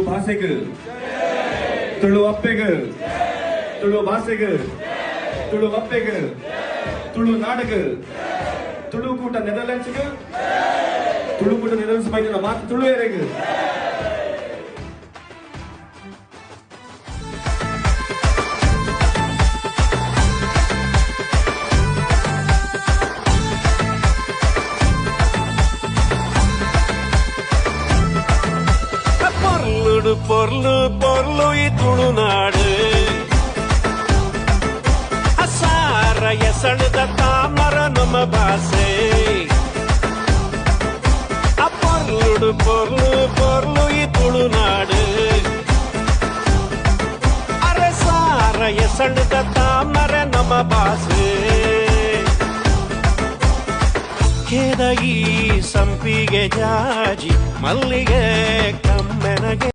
ಭಾಷೆಗೆ ತುಳು ಅಪ್ಪೆಗೆ ತುಳು ಭಾಷೆಗೆ ತುಳು ಅಪ್ಪೆಗೆ ತುಳು ನಾಡಗೆ ತುಳುಕೂಟ ನೆದರ್ಲೆಂಡ್ಸ್ಗೆ ತುಳುಕೂಟ ನೆದರ್ಲೆಂಡ್ಸ್ ಬೈದಿನ ಮಾತು ತುಳು ಎರೆಗೆ பொருளு பொருளு ತುಳುನಾಡು ಅಸಾರ ಎಸಳದ ತಾಮರ ನಮ್ಮ ಭಾಷೆ பொருளு பொருளு பொருளு ತುಳುನಾಡು ಅರಸಾರ ಎಸಳದ ತಾಮರ ನಮ್ಮ ಭಾಷೆ ಕೇದಗಿ ಸಂಪಿಗೆ ಜಾಜಿ ಮಲ್ಲಿಗೆ ಕಮ್ಮೆನಗೆ